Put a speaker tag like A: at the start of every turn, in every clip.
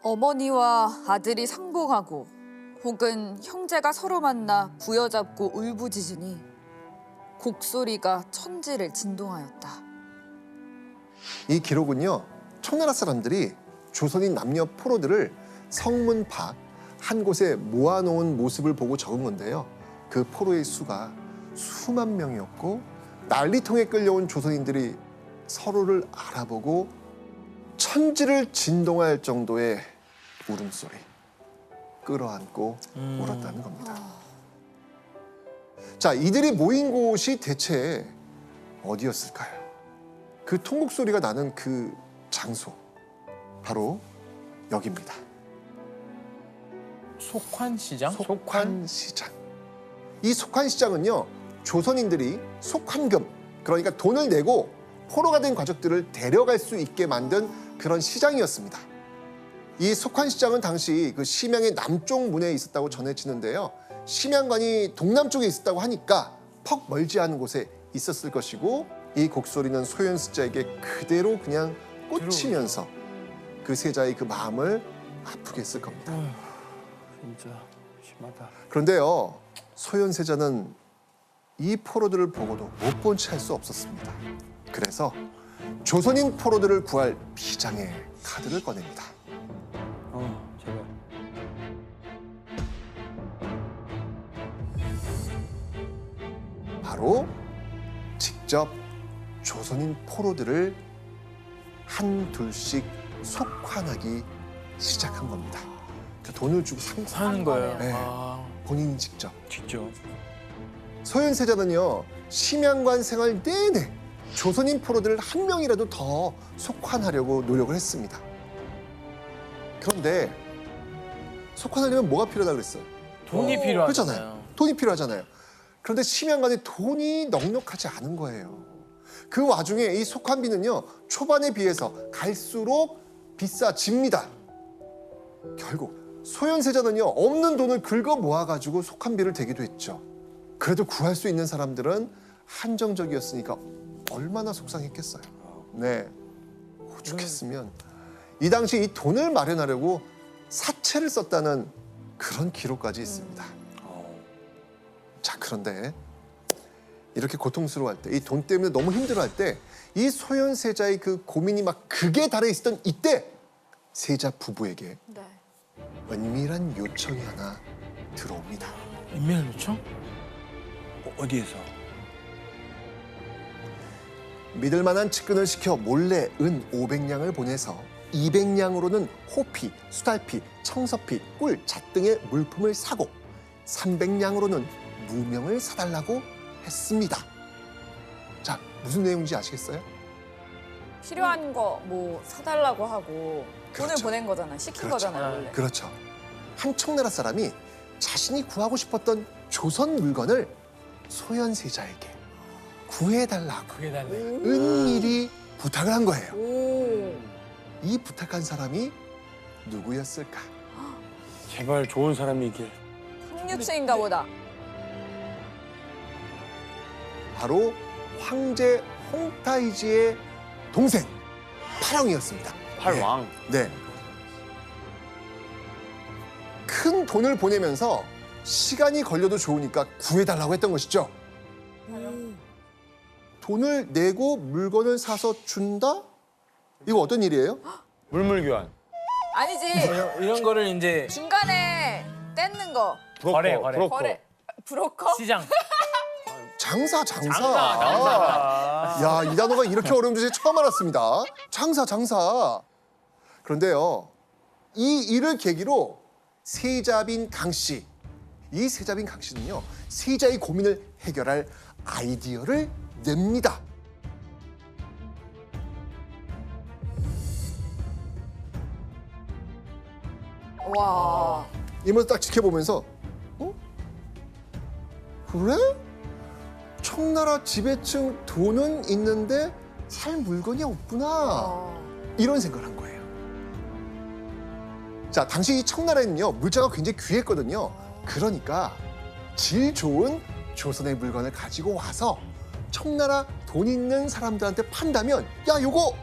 A: 어머니와 아들이 상봉하고 혹은 형제가 서로 만나 부여잡고 울부짖으니 곡소리가 천지를 진동하였다.
B: 이 기록은요, 청나라 사람들이 조선인 남녀 포로들을 성문 밖 한 곳에 모아놓은 모습을 보고 적은 건데요. 그 포로의 수가 수만 명이었고 난리통에 끌려온 조선인들이 서로를 알아보고 천지를 진동할 정도의 울음소리, 끌어안고 울었다는 겁니다. 자, 이들이 모인 곳이 대체 어디였을까요? 그 통곡 소리가 나는 그 장소, 바로 여기입니다.
C: 속환시장?
B: 속환시장. 이 속환시장은요, 조선인들이 속환금, 그러니까 돈을 내고 포로가 된 가족들을 데려갈 수 있게 만든 그런 시장이었습니다. 이 속환시장은 당시 그 심양의 남쪽 문에 있었다고 전해지는데요. 심양관이 동남쪽에 있었다고 하니까 퍽 멀지 않은 곳에 있었을 것이고, 이 곡소리는 소현스자에게 그대로 그냥 꽂히면서 그 세자의 그 마음을 아프게 했을 겁니다.
C: 진짜 심하다.
B: 그런데요, 소현세자는 이 포로들을 보고도 못 본 채 할 수 없었습니다. 그래서 조선인 포로들을 구할 비장의 카드를 꺼냅니다.
C: 제발.
B: 바로 직접 조선인 포로들을 한 둘씩 속환하기 시작한 겁니다. 그러니까 돈을 주고
C: 사는 거예요.
B: 네.
C: 아,
B: 본인이 직접.
C: 직접.
B: 소현세자는요, 심양관 생활 내내 조선인 포로들을 한 명이라도 더 속환하려고 노력을 했습니다. 그런데 속환하려면 뭐가 필요하다 그랬어요?
C: 돈이 필요하잖아요.
B: 그렇잖아요. 돈이 필요하잖아요. 그런데 심양관에 돈이 넉넉하지 않은 거예요. 그 와중에 이 속환비는요, 초반에 비해서 갈수록 비싸집니다. 결국 소현세자는요, 없는 돈을 긁어 모아가지고 속환비를 대기도 했죠. 그래도 구할 수 있는 사람들은 한정적이었으니까 얼마나 속상했겠어요. 네, 오죽했으면 이 당시 이 돈을 마련하려고 사채를 썼다는 그런 기록까지 있습니다. 자, 그런데 이렇게 고통스러워할 때, 이 돈 때문에 너무 힘들어할 때, 이 소현세자의 그 고민이 막 극에 달해 있었던 이때 세자 부부에게
A: 네.
B: 은밀한 요청이 하나 들어옵니다.
C: 인명 요청? 어디에서?
B: 믿을 만한 측근을 시켜 몰래 은 500냥을 보내서 200냥으로는 호피, 수달피, 청서피, 꿀, 잣 등의 물품을 사고 300냥으로는 무명을 사달라고 했습니다. 자, 무슨 내용인지 아시겠어요?
A: 필요한 거 뭐 사달라고 하고 돈을
B: 그렇죠.
A: 보낸 거잖아. 시킨 거잖아요, 원래.
B: 그렇죠. 한 청나라 사람이 자신이 구하고 싶었던 조선 물건을 소현세자에게 구해달라고
C: 그게 달래.
B: 은밀히 부탁을 한 거예요.
A: 오.
B: 이 부탁한 사람이 누구였을까?
C: 제발 좋은 사람이길.
A: 상륙시인가 보다.
B: 바로 황제 홍타이지의 동생 팔왕이었습니다.
C: 팔왕.
B: 네. 큰 돈을 보내면서 시간이 걸려도 좋으니까 구해달라고 했던 것이죠. 돈을 내고 물건을 사서 준다? 이거 어떤 일이에요?
C: 물물교환.
A: 아니지.
C: 이런 거를 이제
A: 중간에 떼는 거.
C: 거래.
A: 거래. 브로커?
C: 시장.
B: 장사.
C: 장사.
B: 야, 이 단어가 이렇게 어려운 줄 처음 알았습니다. 장사. 그런데요, 이 일을 계기로 세자빈 강씨, 이 세자빈 강씨는요, 세자의 고민을 해결할 아이디어를 냅니다.
A: 와.
B: 이 모습 딱 지켜보면서, 그래? 청나라 지배층 돈은 있는데 살 물건이 없구나. 이런 생각을 한 거예요. 자, 당시 이 청나라에는요, 물자가 굉장히 귀했거든요. 그러니까 질 좋은 조선의 물건을 가지고 와서 청나라 돈 있는 사람들한테 판다면, 야, 요거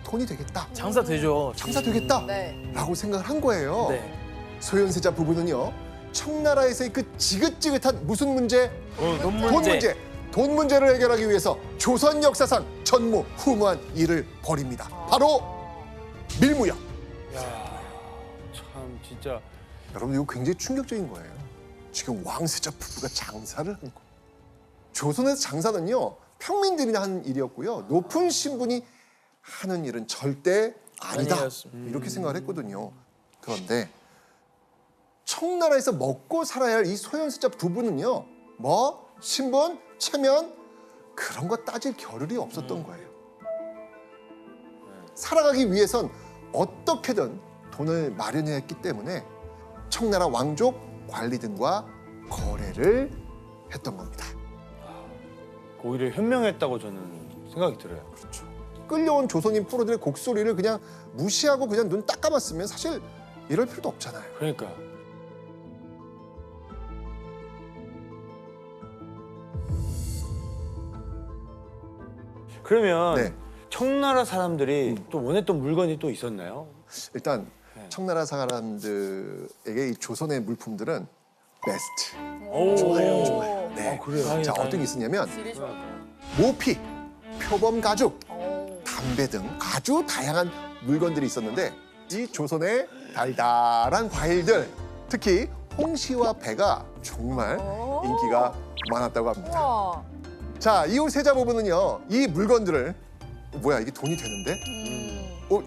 B: 돈이 되겠다.
D: 장사 되죠.
B: 장사 되겠다.
A: 네.
B: 라고 생각을 한 거예요.
D: 네.
B: 소현세자 부부는요. 청나라에서의 그 지긋지긋한 무슨 문제?
D: 돈
B: 돈 문제를 해결하기 위해서 조선 역사상 전무후무한 일을 벌입니다. 바로 밀무역.
C: 참 진짜
B: 여러분 이거 굉장히 충격적인 거예요. 지금 왕세자 부부가 장사를 한 거. 조선에서 장사는요 평민들이 하는 일이었고요. 높은 신분이 하는 일은 절대 아니다.
D: 아니었습니다.
B: 이렇게 생각을 했거든요. 그런데 청나라에서 먹고 살아야 할 이 소현세자 부부는요. 뭐 신분, 체면 그런 거 따질 겨를이 없었던 거예요. 살아가기 위해선 어떻게든 돈을 마련해야 했기 때문에 청나라 왕족 관리 등과 거래를 했던 겁니다.
C: 오히려 현명했다고 저는 생각이 들어요.
B: 그렇죠. 끌려온 조선인 프로들의 곡소리를 그냥 무시하고 그냥 눈 딱 감았으면 사실 이럴 필요도 없잖아요.
C: 그러니까 그러면
B: 네.
C: 청나라 사람들이 또 원했던 물건이 또 있었나요?
B: 일단
C: 네.
B: 청나라 사람들에게 이 조선의 물품들은 베스트.
A: 좋아요.
B: 좋아요. 네.
C: 그래요?
B: 자,
D: 다행이다.
B: 어떤 게 있었냐면
A: 질이 좋아요.
B: 모피, 표범 가죽,
A: 오.
B: 담배 등 아주 다양한 물건들이 있었는데 이 조선의 달달한 과일들, 특히 홍시와 배가 정말
A: 오.
B: 인기가 많았다고 합니다.
A: 우와.
B: 자, 이후 세자 부부는요, 이 물건들을 뭐야 이게 돈이 되는데?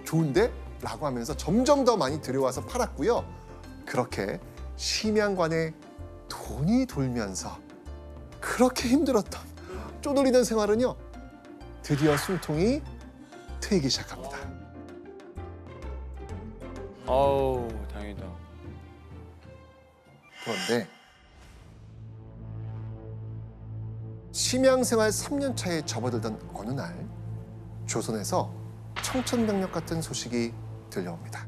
B: 좋은데? 라고 하면서 점점 더 많이 들여와서 팔았고요. 그렇게 심양관에 돈이 돌면서 그렇게 힘들었던 쪼들리던 생활은요, 드디어 숨통이 트이기 시작합니다.
C: 아우 다행이다.
B: 그런데 심양 생활 3년 차에 접어들던 어느 날 조선에서 청천벽력 같은 소식이 들려옵니다.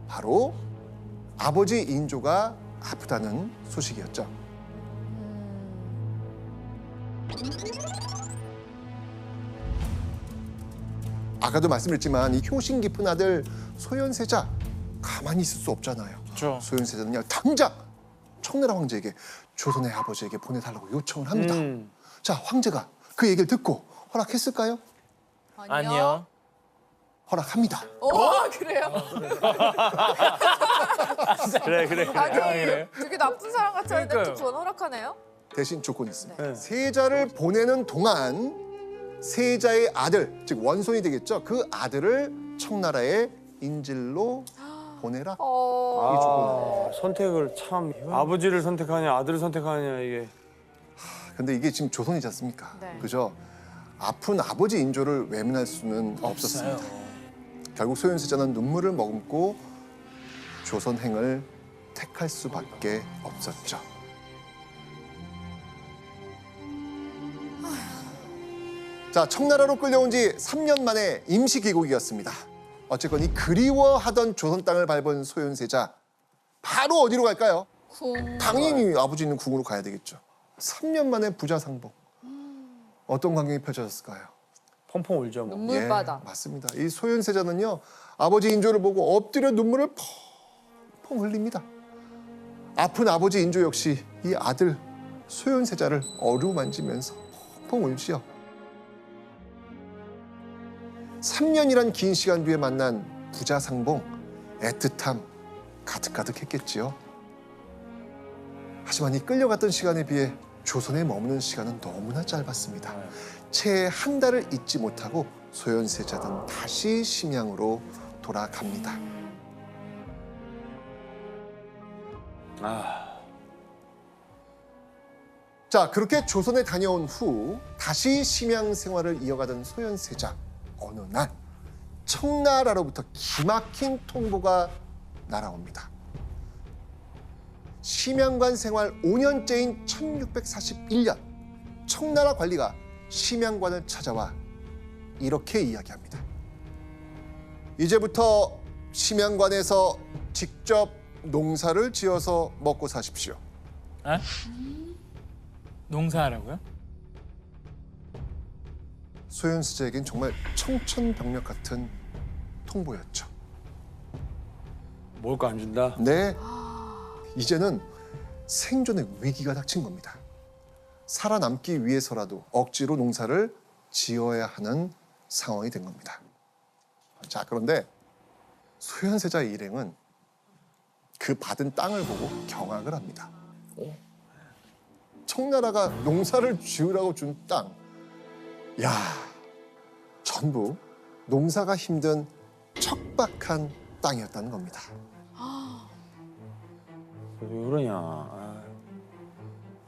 B: 바로 아버지 인조가 아프다는 소식이었죠. 아까도 말씀드렸지만 이 효심 깊은 아들 소현세자 가만히 있을 수 없잖아요.
D: 그렇죠.
B: 소현세자는요 당장 청나라 황제에게 조선의 아버지에게 보내달라고 요청을 합니다. 자, 황제가 그 얘기를 듣고 허락했을까요?
D: 아니요.
B: 허락합니다.
A: 그래요?
C: 그래.
A: 아니,
D: 그래요?
A: 되게 나쁜 사람 같았는데 또
D: 그러니까요.
A: 그건 허락하네요?
B: 대신 조건이 있습니다.
C: 네.
B: 세자를 보내는 동안 세자의 아들, 즉 원손이 되겠죠. 그 아들을 청나라에 인질로 보내라.
A: 어.
C: 선택을 참 아버지를 선택하냐 아들을 선택하냐 이게
B: 근데 이게 지금 조선이지 않습니까?
A: 네.
B: 그죠? 아픈 아버지 인조를 외면할 수는 없었습니다. 결국 소현세자는 눈물을 머금고 조선행을 택할 수밖에 없었죠. 자, 청나라로 끌려온 지 3년 만에 임시 귀국이었습니다. 어쨌건 이 그리워하던 조선 땅을 밟은 소현세자 바로 어디로 갈까요?
A: 궁.
B: 당연히 아버지 있는 궁으로 가야 되겠죠. 3년 만에 부자상봉. 어떤 광경이 펼쳐졌을까요?
C: 펑펑 울죠 뭐.
A: 눈물바다.
B: 예, 맞습니다. 이 소현세자는요 아버지 인조를 보고 엎드려 눈물을 펑펑 흘립니다. 아픈 아버지 인조 역시 이 아들 소현세자를 어루만지면서 펑펑 울지요. 3년이란 긴 시간 뒤에 만난 부자상봉, 애틋함 가득가득했겠지요. 하지만 이 끌려갔던 시간에 비해 조선에 머무는 시간은 너무나 짧았습니다. 채 한 달을 잊지 못하고 소현세자는 다시 심양으로 돌아갑니다.
C: 아
B: 자, 그렇게 조선에 다녀온 후 다시 심양 생활을 이어가던 소현세자. 어느 날 청나라로부터 기막힌 통보가 날아옵니다. 심양관 생활 5년째인 1641년 청나라 관리가 심양관을 찾아와 이렇게 이야기합니다. 이제부터 심양관에서 직접 농사를 지어서 먹고 사십시오.
D: 농사하라고요?
B: 소현세자에겐 정말 청천벽력 같은 통보였죠.
C: 먹을 거 안 준다?
B: 네, 이제는 생존의 위기가 닥친 겁니다. 살아남기 위해서라도 억지로 농사를 지어야 하는 상황이 된 겁니다. 자, 그런데 소현세자의 일행은 그 받은 땅을 보고 경악을 합니다. 청나라가 농사를 지으라고 준 땅, 야, 전부 농사가 힘든 척박한 땅이었다는 겁니다.
C: 왜 그러냐. 아,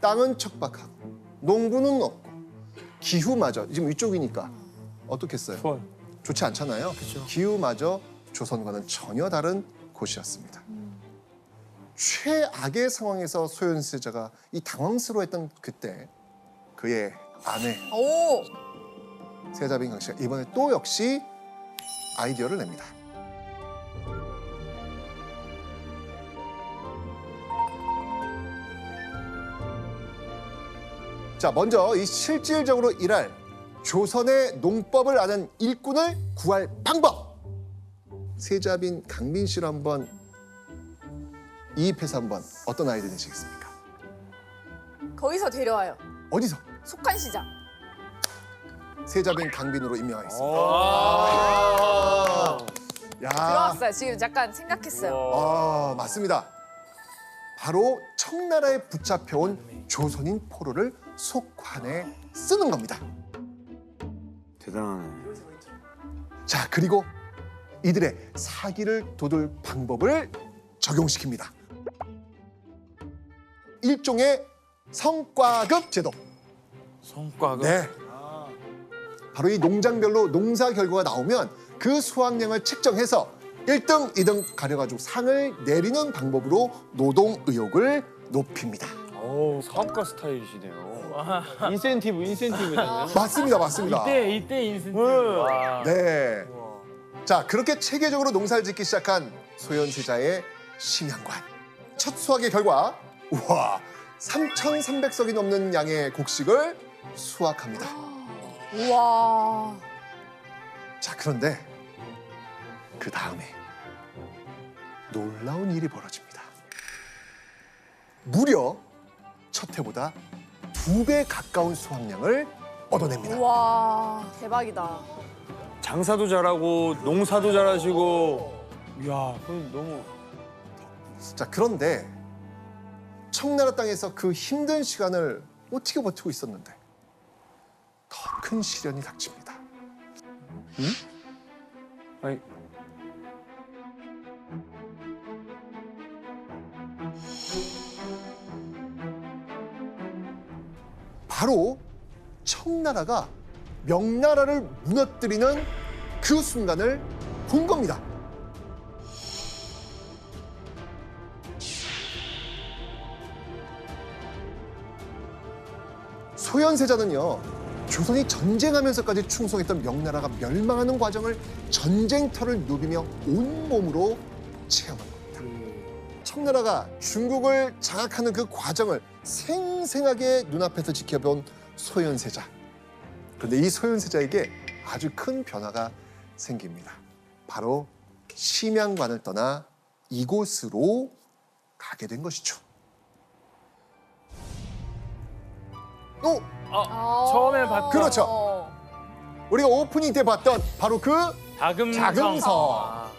B: 땅은 척박하고 농부는 없고 기후마저 지금 위쪽이니까 어떻겠어요?
C: 추워요.
B: 좋지 않잖아요. 기후마저 조선과는 전혀 다른 곳이었습니다. 최악의 상황에서 소현세자가 이 당황스러워했던 그때 그의 아내
A: 오.
B: 세자빈 강씨가 이번에 또 역시 아이디어를 냅니다. 자, 먼저 이 실질적으로 일할 조선의 농법을 아는 일꾼을 구할 방법. 세자빈 강빈 씨를 한번 이입해서 한번 어떤 아이디어 내시겠습니까?
A: 거기서 데려와요.
B: 어디서?
A: 속한시장.
B: 세자빈 강빈으로 임명하겠습니다.
C: 아.
B: 야,
A: 들어왔어요. 지금 잠깐 생각했어요.
B: 맞습니다. 바로 청나라에 붙잡혀온 조선인 포로를 속환에 쓰는 겁니다.
C: 대단하네.
B: 자, 그리고 이들의 사기를 돋을 방법을 적용시킵니다. 일종의 성과급 제도.
D: 성과급.
B: 네. 바로 이 농장별로 농사 결과가 나오면 그 수확량을 책정해서 1등, 2등 가려가지고 상을 내리는 방법으로 노동 의욕을 높입니다.
C: 오, 사업가 스타일이시네요. 인센티브잖아요.
B: 맞습니다, 맞습니다.
D: 이때 인센티브. 와.
B: 네.
C: 우와.
B: 자, 그렇게 체계적으로 농사를 짓기 시작한 소현세자의 심양관. 첫 수확의 결과, 우와, 3,300석이 넘는 양의 곡식을 수확합니다.
A: 우와.
B: 자, 그런데 그 다음에 놀라운 일이 벌어집니다. 무려 첫 해보다 2배 가까운 수확량을 얻어냅니다.
A: 우와. 대박이다.
C: 장사도 잘하고 농사도 잘하시고. 이야, 그럼 너무.
B: 자, 그런데 청나라 땅에서 그 힘든 시간을 어떻게 버티고 있었는데 더 큰 시련이 닥칩니다.
C: 아니,
B: 바로 청나라가 명나라를 무너뜨리는 그 순간을 본 겁니다. 소현세자는요, 조선이 전쟁하면서까지 충성했던 명나라가 멸망하는 과정을 전쟁터를 누비며 온몸으로 체험한 겁니다. 청나라가 중국을 장악하는 그 과정을 생생하게 눈앞에서 지켜본 소현세자. 그런데 이 소현세자에게 아주 큰 변화가 생깁니다. 바로 심양관을 떠나 이곳으로 가게 된 것이죠.
D: 처음에 봤던
B: 그렇죠. 우리가 오프닝 때 봤던 바로 그 자금성.
D: 아,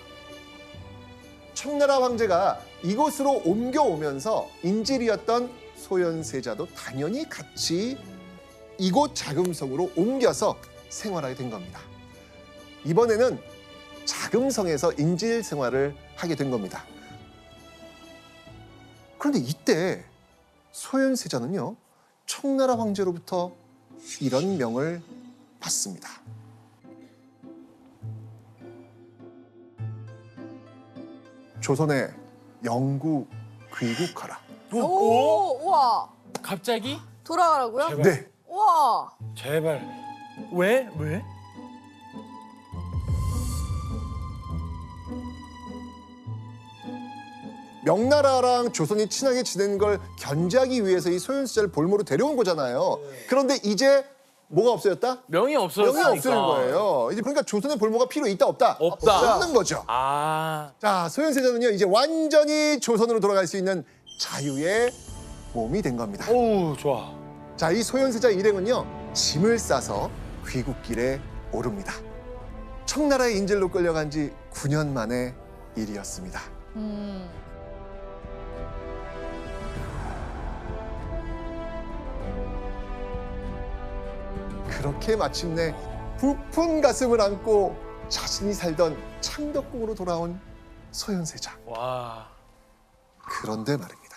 B: 청나라 황제가 이곳으로 옮겨오면서 인질이었던 소현세자도 당연히 같이 이곳 자금성으로 옮겨서 생활하게 된 겁니다. 이번에는 자금성에서 인질 생활을 하게 된 겁니다. 그런데 이때 소현세자는요, 청나라 황제로부터 이런 명을 받습니다. 조선의 영구 귀국하라.
A: 오. 우와.
D: 갑자기?
A: 돌아가라고요?
C: 제발.
B: 네.
A: 우와.
C: 제발.
D: 왜? 왜?
B: 명나라랑 조선이 친하게 지내는 걸 견제하기 위해서 이 소현세자를 볼모로 데려온 거잖아요. 그런데 이제 뭐가 없어졌다?
D: 명이 없어졌으니까.
B: 명이 없어진 거예요. 이제 그러니까 조선의 볼모가 필요 있다 없다?
D: 없다.
B: 없는 거죠.
D: 아.
B: 자, 소현세자는요 이제 완전히 조선으로 돌아갈 수 있는 자유의 몸이 된 겁니다.
C: 오, 좋아.
B: 자, 이 소현세자 일행은요 짐을 싸서 귀국길에 오릅니다. 청나라의 인질로 끌려간 지 9년 만의 일이었습니다. 그렇게 마침내 부푼 가슴을 안고 자신이 살던 창덕궁으로 돌아온 소현세자.
D: 와.
B: 그런데 말입니다.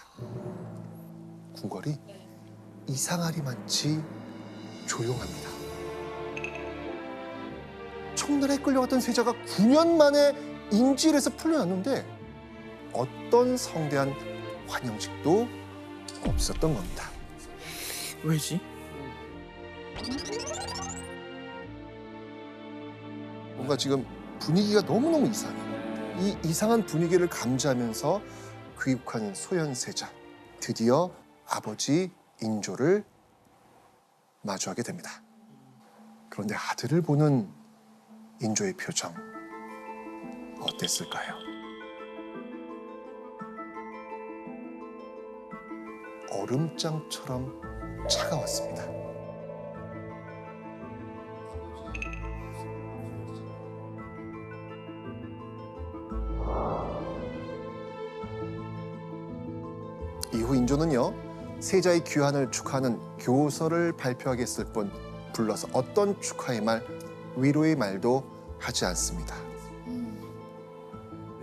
B: 궁궐이 이상하리만치 조용합니다. 청나라에 끌려갔던 세자가 9년 만에 인질에서 풀려났는데 어떤 성대한 환영식도 없었던 겁니다.
D: 왜지?
B: 뭔가 지금 분위기가 너무너무 이상해. 이 이상한 분위기를 감지하면서 귀국한 소현세자. 드디어 아버지 인조를 마주하게 됩니다. 그런데 아들을 보는 인조의 표정 어땠을까요? 얼음장처럼 차가웠습니다. 이후 인조는요 세자의 귀환을 축하하는 교서를 발표하게 했을 뿐 불러서 어떤 축하의 말, 위로의 말도 하지 않습니다.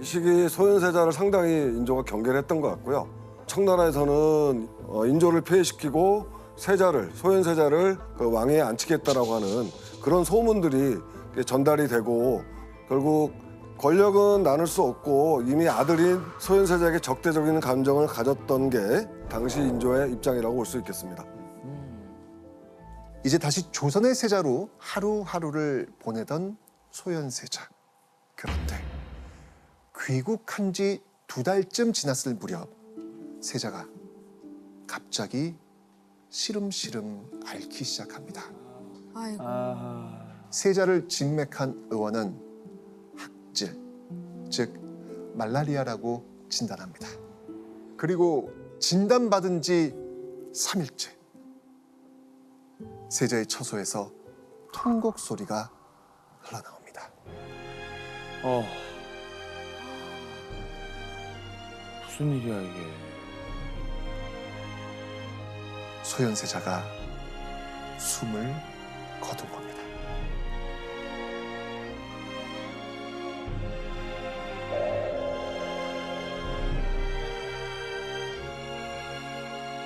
E: 이 시기 소현세자를 상당히 인조가 경계를 했던 것 같고요. 청나라에서는 인조를 폐위시키고 세자를 소현세자를 그 왕위에 앉히겠다라고 하는 그런 소문들이 전달이 되고 결국 권력은 나눌 수 없고 이미 아들인 소현세자에게 적대적인 감정을 가졌던 게 당시 인조의 입장이라고 볼 수 있겠습니다.
B: 이제 다시 조선의 세자로 하루하루를 보내던 소현세자. 그런데 귀국한 지 2달쯤 지났을 무렵 세자가 갑자기 시름시름 앓기 시작합니다.
A: 아이고.
B: 세자를 직맥한 의원은 학질, 즉 말라리아라고 진단합니다. 그리고 진단받은 지 3일째 세자의 처소에서 통곡 소리가 흘러나옵니다.
C: 무슨 일이야, 이게.
B: 소현세자가 숨을 거둔 겁니다.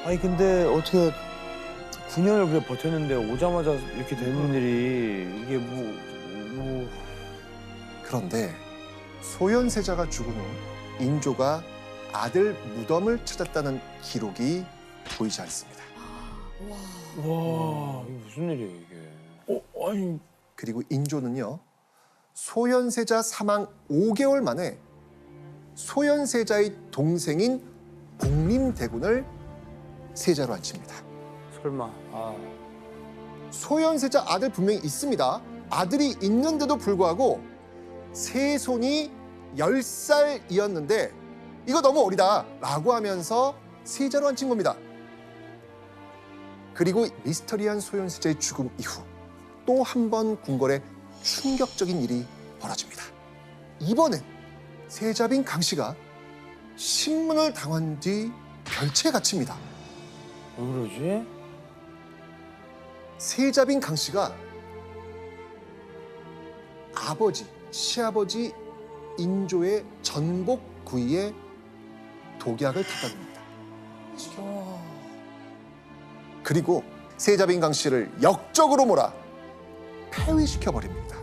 C: 아니, 근데 어떻게 9년을 그래 버텼는데 오자마자 이렇게 되는 일이 이게 뭐.
B: 그런데 소현세자가 죽은 후 인조가 아들 무덤을 찾았다는 기록이 보이지 않습니다.
C: 와, 이게 무슨 일이야, 이게.
D: 아니.
B: 그리고 인조는요 소현세자 사망 5개월 만에 소현세자의 동생인 복림대군을 세자로 앉힙니다.
C: 설마.
B: 소현세자 아들 분명히 있습니다. 아들이 있는데도 불구하고 세손이 10살이었는데 이거 너무 어리다 라고 하면서 세자로 앉힌 겁니다. 그리고 미스터리한 소현세자의 죽음 이후 또 한 번 궁궐에 충격적인 일이 벌어집니다. 이번엔 세자빈 강씨가 신문을 당한 뒤 별채에 갇힙니다.
C: 왜 그러지?
B: 세자빈 강씨가 아버지, 시아버지 인조의 전복 구이에 독약을 타다닙니다. 그리고 세자빈 강씨를 역적으로 몰아 폐위시켜 버립니다.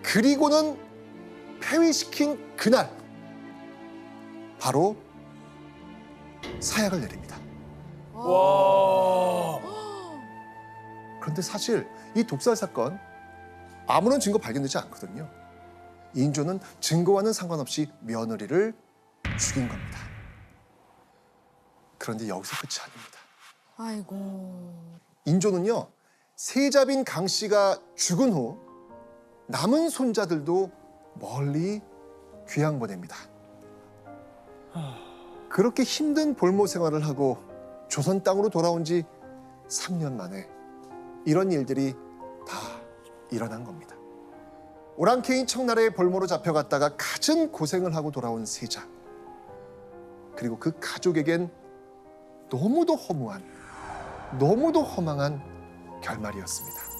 B: 그리고는 폐위시킨 그날 바로 사약을 내립니다.
D: 와.
B: 그런데 사실 이 독살 사건 아무런 증거 발견되지 않거든요. 인조는 증거와는 상관없이 며느리를 죽인 겁니다. 그런데 여기서 끝이 아닙니다.
A: 아이고.
B: 인조는요 세자빈 강 씨가 죽은 후 남은 손자들도 멀리 귀양 보냅니다. 그렇게 힘든 볼모 생활을 하고 조선 땅으로 돌아온 지 3년 만에 이런 일들이 다 일어난 겁니다. 오랑캐인 청나라의 볼모로 잡혀갔다가 갖은 고생을 하고 돌아온 세자. 그리고 그 가족에겐 너무도 허무한, 너무도 허망한 결말이었습니다.